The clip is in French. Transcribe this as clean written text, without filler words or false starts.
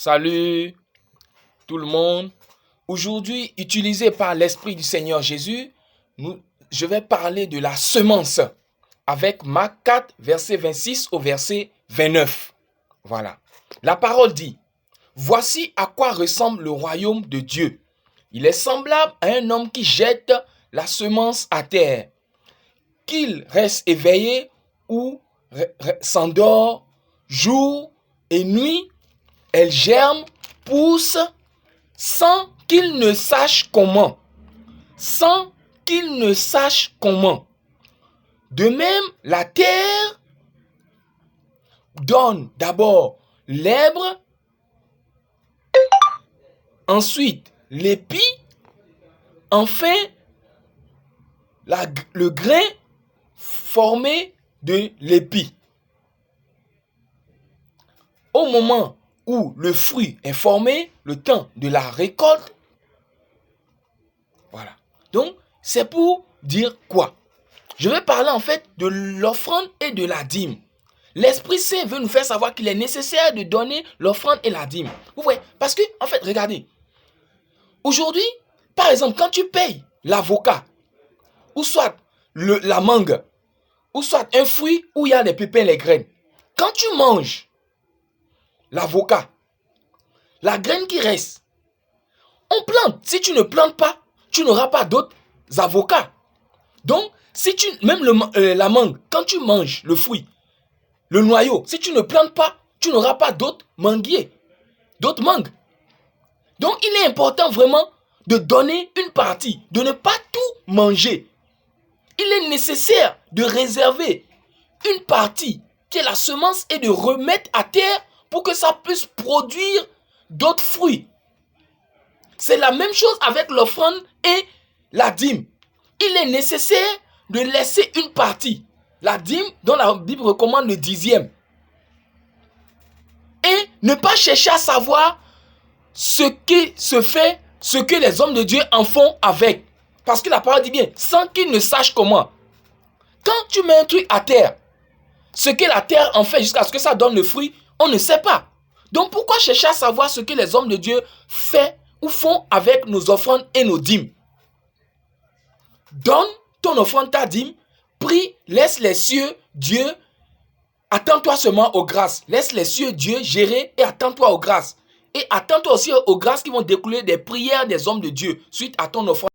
Salut tout le monde. Aujourd'hui, utilisé par l'Esprit du Seigneur Jésus, je vais parler de la semence avec Marc 4, verset 26 au verset 29. Voilà. La parole dit, « Voici à quoi ressemble le royaume de Dieu. Il est semblable à un homme qui jette la semence à terre, qu'il reste éveillé ou s'endort jour et nuit. Elle germe, pousse, sans qu'il ne sache comment. Sans qu'il ne sache comment. De même, la terre donne d'abord l'herbe, ensuite l'épi, enfin le grain formé de l'épi. Au moment où le fruit est formé, le temps de la récolte. Voilà. Donc, c'est pour dire quoi? Je vais parler en fait de l'offrande et de la dîme. L'Esprit Saint veut nous faire savoir qu'il est nécessaire de donner l'offrande et la dîme. Vous voyez? Parce que, en fait, regardez. Aujourd'hui, par exemple, quand tu payes l'avocat, ou soit la mangue, ou soit un fruit où il y a les pépins, les graines, quand tu manges l'avocat, la graine qui reste, on plante. Si tu ne plantes pas, tu n'auras pas d'autres avocats. Donc, si tu même la mangue, quand tu manges le fruit, le noyau, si tu ne plantes pas, tu n'auras pas d'autres manguiers, d'autres mangues. Donc, il est important vraiment de donner une partie, de ne pas tout manger. Il est nécessaire de réserver une partie qui est la semence et de remettre à terre pour que ça puisse produire d'autres fruits. C'est la même chose avec l'offrande et la dîme. Il est nécessaire de laisser une partie. La dîme, dont la Bible recommande le 10e. Et ne pas chercher à savoir ce qui se fait, ce que les hommes de Dieu en font avec. Parce que la parole dit bien, sans qu'ils ne sachent comment. Quand tu mets un truc à terre, ce que la terre en fait jusqu'à ce que ça donne le fruit, on ne sait pas. Donc pourquoi chercher à savoir ce que les hommes de Dieu font avec nos offrandes et nos dîmes? Donne ton offrande, ta dîme, prie, laisse les cieux, Dieu, attends-toi seulement aux grâces. Laisse les cieux, Dieu, gérer et attends-toi aux grâces. Et attends-toi aussi aux grâces qui vont découler des prières des hommes de Dieu suite à ton offrande.